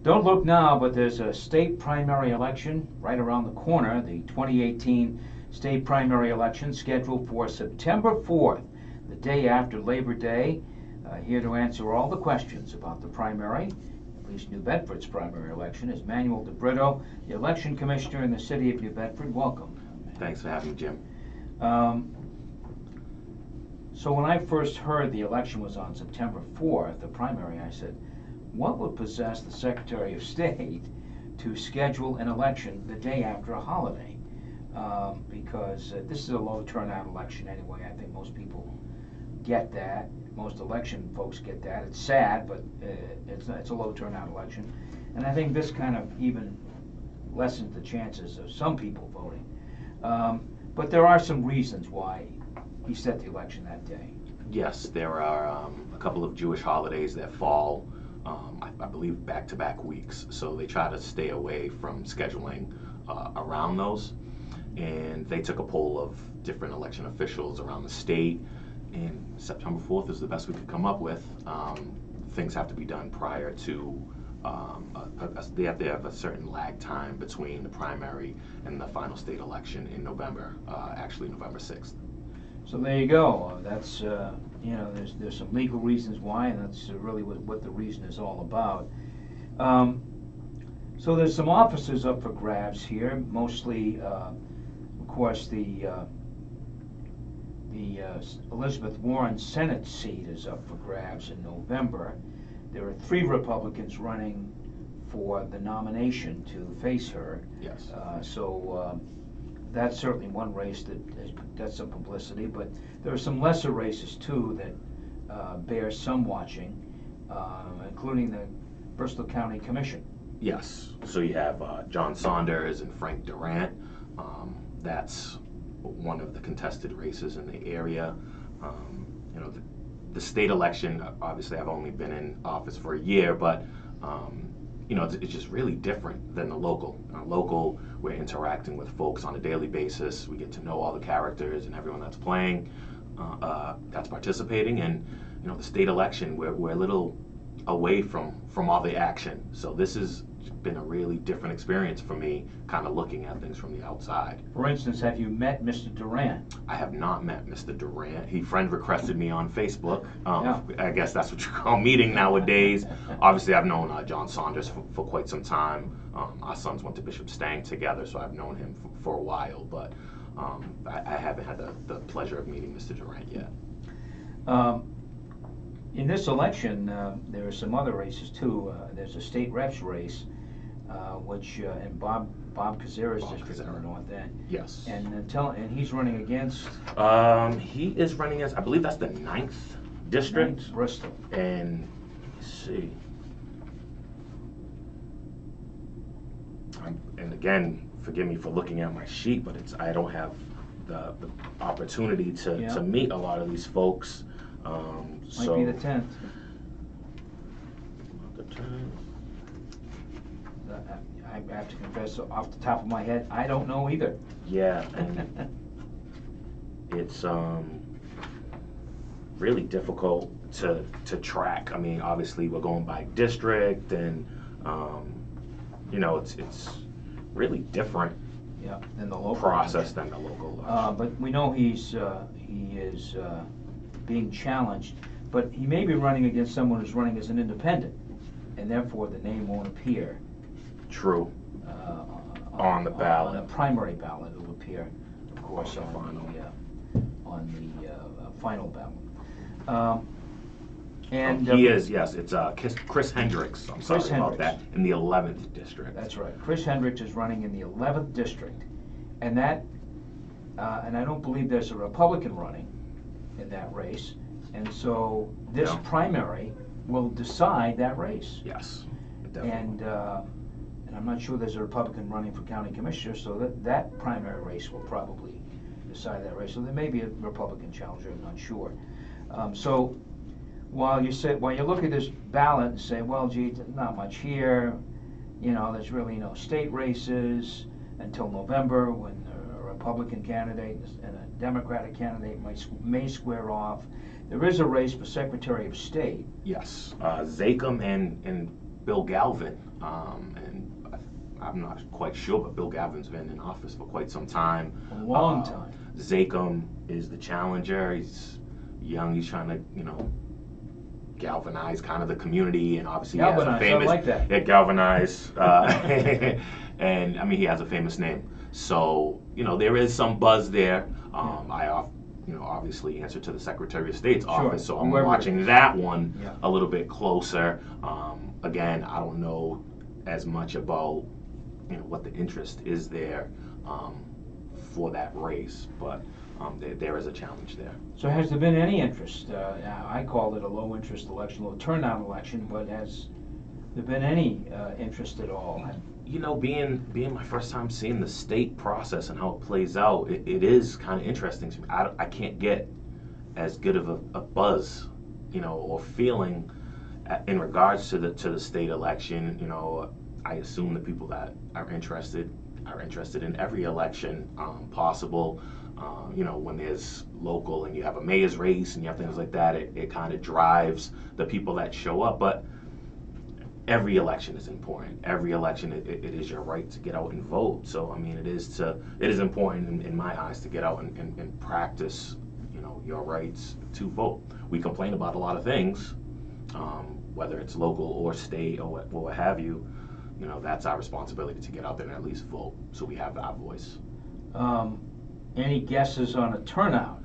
Don't look now, but there's a state primary election right around the corner, the 2018 state primary election scheduled for September 4th, the day after Labor Day. Here to answer all the questions about the primary, at least New Bedford's primary election, is Manuel DeBrito, the election commissioner in the city of New Bedford. Welcome. Thanks for having me, Jim. So when I first heard the election was on September 4th, the primary, I said, what would possess the Secretary of State to schedule an election the day after a holiday? Because this is a low turnout election anyway. I think most people get that. Most election folks get that. It's sad, but it's a low turnout election. And I think this kind of even lessens the chances of some people voting. But there are some reasons why he set the election that day. Yes, there are a couple of Jewish holidays that fall, I believe, back-to-back weeks. So they try to stay away from scheduling around those. And they took a poll of different election officials around the state, and September 4th is the best we could come up with. Things have to be done prior to, they have to have a certain lag time between the primary and the final state election in November, actually November 6th. So there you go. That's, there's some legal reasons why, and that's really what the reason is all about. So there's some offices up for grabs here, mostly, of course, the Elizabeth Warren Senate seat is up for grabs in November. There are 3 Republicans running for the nomination to face her. Yes. So that's certainly one race that gets some publicity, but there are some lesser races too that bear some watching, including the Bristol County Commission. Yes. So you have John Saunders and Frank Durant. That's one of the contested races in the area. The state election, obviously I've only been in office for a year, but it's just really different than the local. Local, we're interacting with folks on a daily basis. We get to know all the characters and everyone that's playing, that's participating. And the state election, we're a little away from all the action. So this has been a really different experience for me, kind of looking at things from the outside. For instance, have you met Mr. Durant? I have not met Mr. Durant. He friend requested me on Facebook. Yeah. I guess that's what you call meeting nowadays. Obviously, I've known John Saunders for quite some time. Our sons went to Bishop Stang together, so I've known him for a while, but I haven't had the pleasure of meeting Mr. Durant yet. In this election, there are some other races too. There's a state reps race, which in Bob Kazera's district in the North End. Yes. And he's running against. He is running as, I believe that's the 9th district. 9th, Bristol. And let's see. And again, forgive me for looking at my sheet, but I don't have the opportunity to meet a lot of these folks. Might be the 10th. The 10th. I have to confess, off the top of my head, I don't know either. Yeah, and it's really difficult to track. I mean, obviously we're going by district, and it's really different. Yeah, than the local process than the local. But we know he is being challenged, but he may be running against someone who's running as an independent, and therefore the name won't appear. True. On the ballot. On the primary ballot, it will appear, of course, on the final ballot. He is, yes. It's Chris Hendricks. I'm sorry about that. In the 11th district. That's right. Chris Hendricks is running in the 11th district, and and I don't believe there's a Republican running in that race, and so this primary will decide that race. Yes, definitely. And I'm not sure there's a Republican running for county commissioner, so that primary race will probably decide that race. So there may be a Republican challenger. I'm not sure. So while you look at this ballot and say, well, gee, not much here. There's really no state races until November, when a Republican candidate and a Democratic candidate may square off. There is a race for Secretary of State. Yes, Zakem and Bill Galvin, and I'm not quite sure, but Bill Galvin's been in office for quite some time. A long time. Zakem is the challenger. He's young. He's trying to, galvanize kind of the community, and obviously Galvanize, he has a famous, I like that. Yeah, galvanize, and I mean he has a famous name. So there is some buzz there. Obviously answer to the Secretary of State's office, so I'm watching that one a little bit closer. Again, I don't know as much about what the interest is there for that race, but there is a challenge there. So has there been any interest? I called it a low interest election, low turnout election, but has there been any interest at all? Being my first time seeing the state process and how it plays out, it is kind of interesting to me. I can't get as good of a buzz, or feeling in regards to the state election. I assume the people that are interested in every election possible. When there's local and you have a mayor's race and you have things like that, it kind of drives the people that show up. But every election is important. Every election, it is your right to get out and vote. So I mean, it is important in my eyes to get out and practice, your rights to vote. We complain about a lot of things, whether it's local or state or what have you. That's our responsibility to get out there and at least vote, so we have our voice. Any guesses on a turnout?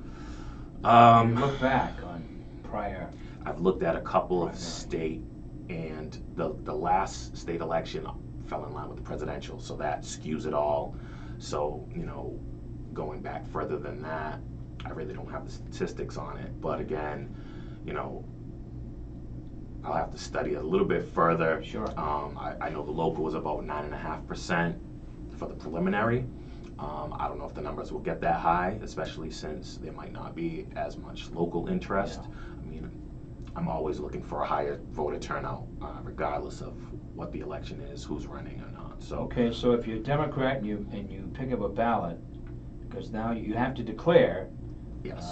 Look back on prior. I've looked at a couple of state, and the last state election fell in line with the presidential, so that skews it all. So going back further than that, I really don't have the statistics on it. But again, I'll have to study it a little bit further. Sure. I know the local was about 9.5% for the preliminary. I don't know if the numbers will get that high, especially since there might not be as much local interest. Yeah. I mean, I'm always looking for a higher voter turnout, regardless of what the election is, who's running or not. So okay, so if you're a Democrat and you pick up a ballot, because now you have to declare. Yes.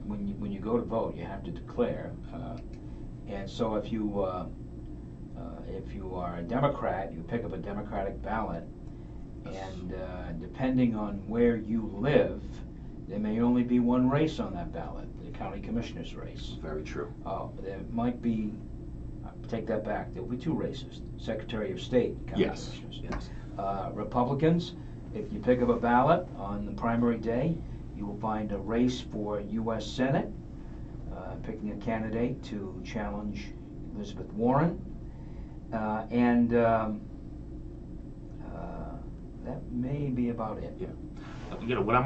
When you go to vote, you have to declare, and so if you are a Democrat, you pick up a Democratic ballot, and depending on where you live, there may only be one race on that ballot, the county commissioner's race. Very true. There might be, take that back, there will be two races, Secretary of State, county commissioners. Yes. Republicans, if you pick up a ballot on the primary day, you will find a race for U.S. Senate, picking a candidate to challenge Elizabeth Warren, and that may be about it. Yeah. What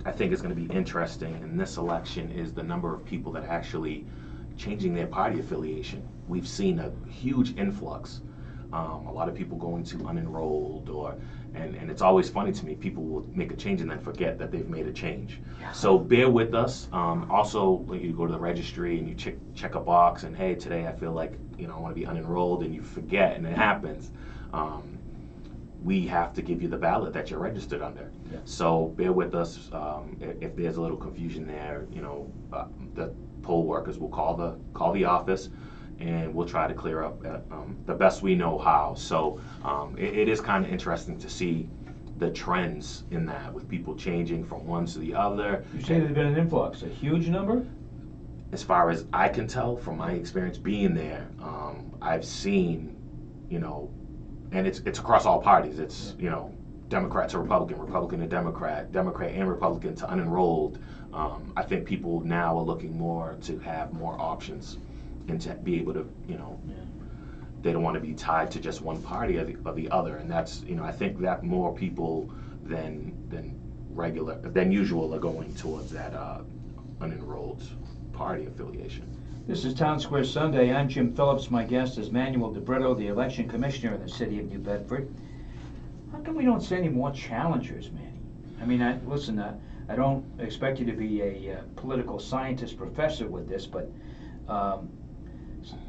I think is going to be interesting in this election is the number of people that are actually changing their party affiliation. We've seen a huge influx. A lot of people going to unenrolled, and it's always funny to me, people will make a change and then forget that they've made a change. Yeah. So bear with us. Also, when you go to the registry and you check a box and, hey, today I feel like I want to be unenrolled, and you forget, and it happens. We have to give you the ballot that you're registered under. Yeah. So bear with us. If there's a little confusion there, the poll workers will call the office, and we'll try to clear up the best we know how. So it is kind of interesting to see the trends in that, with people changing from one to the other. You say there's been an influx, a huge number? As far as I can tell from my experience being there, I've seen, and it's across all parties. It's, Democrat to Republican, Republican to Democrat, Democrat and Republican to unenrolled. I think people now are looking more to have more options and to be able to, they don't want to be tied to just one party or the other. And that's, I think that more people than usual are going towards that unenrolled party affiliation. This is Townsquare Sunday. I'm Jim Phillips. My guest is Manuel DeBrito, the election commissioner in the city of New Bedford. How come we don't see any more challengers, Manny? I mean, I don't expect you to be a political scientist professor with this, but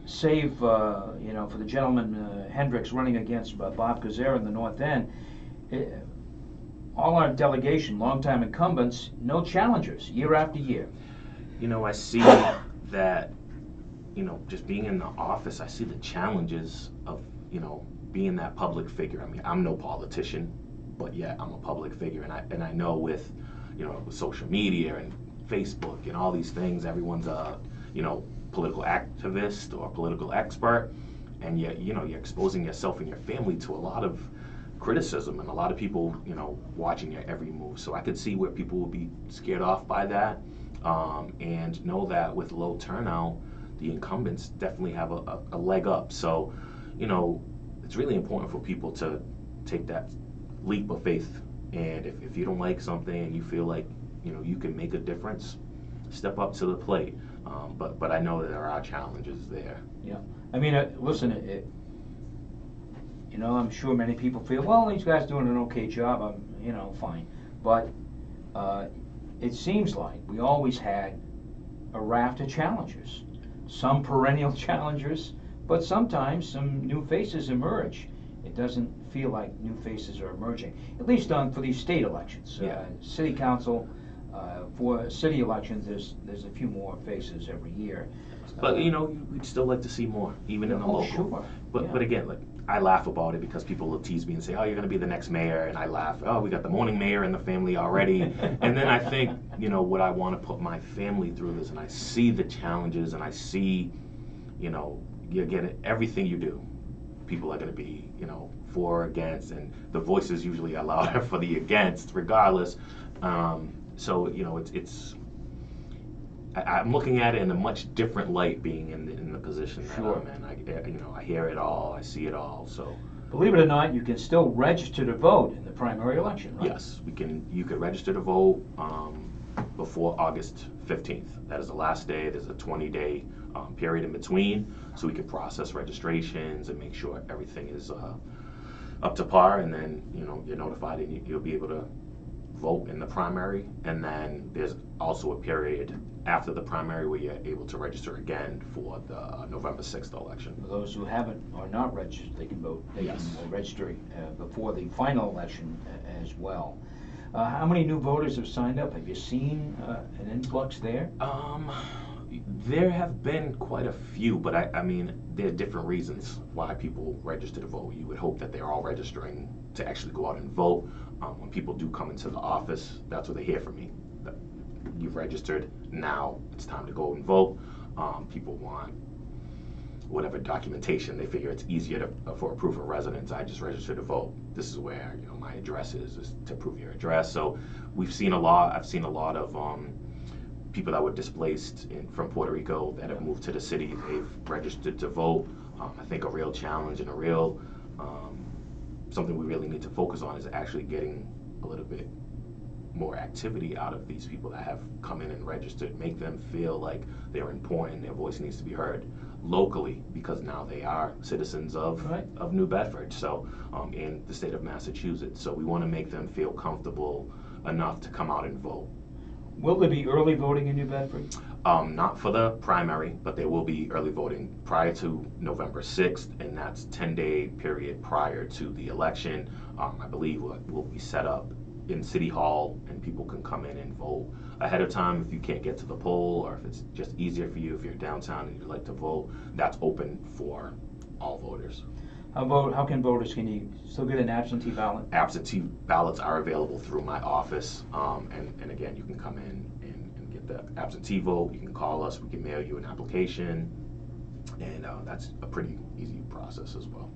save, for the gentleman Hendricks running against Bob Kazera in the North End, all our delegation, longtime incumbents, no challengers, year after year. I see that just being in the office, I see the challenges of, being that public figure. I mean, I'm no politician, but yet I'm a public figure, and I know with, with social media and Facebook and all these things, everyone's a, political activist or political expert, and yet, you're exposing yourself and your family to a lot of criticism and a lot of people, watching your every move. So I could see where people would be scared off by that, and know that with low turnout, the incumbents definitely have a leg up. So, it's really important for people to take that leap of faith. And if you don't like something and you feel like, you can make a difference, step up to the plate. But I know that there are challenges there. Yeah. I mean, listen, I'm sure many people feel, well, these guys doing an okay job, I'm, fine. But it seems like we always had a raft of challengers. Some perennial challengers, but sometimes some new faces emerge. It doesn't feel like new faces are emerging, at least for these state elections. Yeah. City council, for city elections, there's a few more faces every year. But we'd still like to see more, even in the local. Sure. But again, like, I laugh about it because people will tease me and say, "Oh, you're going to be the next mayor," and I laugh. "Oh, we got the morning mayor in the family already." And then I think, what I want to put my family through is, and I see the challenges, and I see, you're getting everything you do. People are going to be, for or against, and the voices usually are louder for the against, regardless. So I'm looking at it in a much different light, being in the position that Sure. I'm in. I hear it all, I see it all. So, believe it or not, you can still register to vote in the primary election, right? yes, you could register to vote before August 15th. That is the last day. There's a 20-day period in between, so we can process registrations and make sure everything is up to par, and then you're notified and you'll be able to vote in the primary. And then there's also a period after the primary where you're able to register again for the November 6th election. For those who haven't or not registered, they can vote. They Yes. can register before the final election as well. How many new voters have signed up? Have you seen an influx there? There have been quite a few, but I mean, there are different reasons why people register to vote. You would hope that they're all registering to actually go out and vote. When people do come into the office, that's what they hear from me. That you've registered, now it's time to go and vote. People want whatever documentation. They figure it's easier for a proof of residence. I just registered to vote. This is where my address is to prove your address. So I've seen a lot of people that were displaced from Puerto Rico that have moved to the city. They've registered to vote. I think a real challenge and a real something we really need to focus on is actually getting a little bit more activity out of these people that have come in and registered. Make them feel like they're important, their voice needs to be heard locally, because now they are citizens of New Bedford, so in the state of Massachusetts. So we want to make them feel comfortable enough to come out and vote. Will there be early voting in New Bedford? Not for the primary, but there will be early voting prior to November 6th, and that's 10-day period prior to the election. I believe will be set up in City Hall, and people can come in and vote ahead of time if you can't get to the poll, or if it's just easier for you if you're downtown and you'd like to vote. That's open for all voters. How can voters, can you still get an absentee ballot? Absentee ballots are available through my office, and again, you can come in and get the absentee vote. You can call us, we can mail you an application, and that's a pretty easy process as well.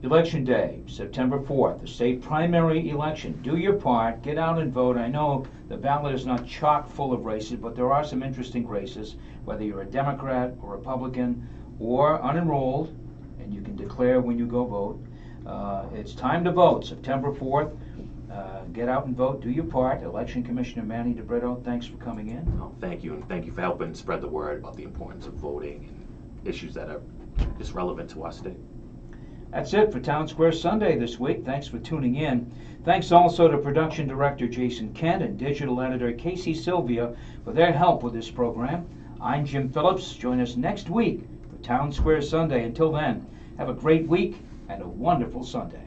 Election Day, September 4th, the state primary election. Do your part, get out and vote. I know the ballot is not chock full of races, but there are some interesting races, whether you're a Democrat or Republican or unenrolled, and you can declare when you go vote. It's time to vote, September 4th. Get out and vote, do your part. Election Commissioner Manny DeBrito, thanks for coming in. Oh, thank you, and thank you for helping spread the word about the importance of voting and issues that are just relevant to our state. That's it for Townsquare Sunday this week. Thanks for tuning in. Thanks also to production director Jason Kent and digital editor Casey Sylvia for their help with this program. I'm Jim Phillips. Join us next week for Townsquare Sunday. Until then, have a great week and a wonderful Sunday.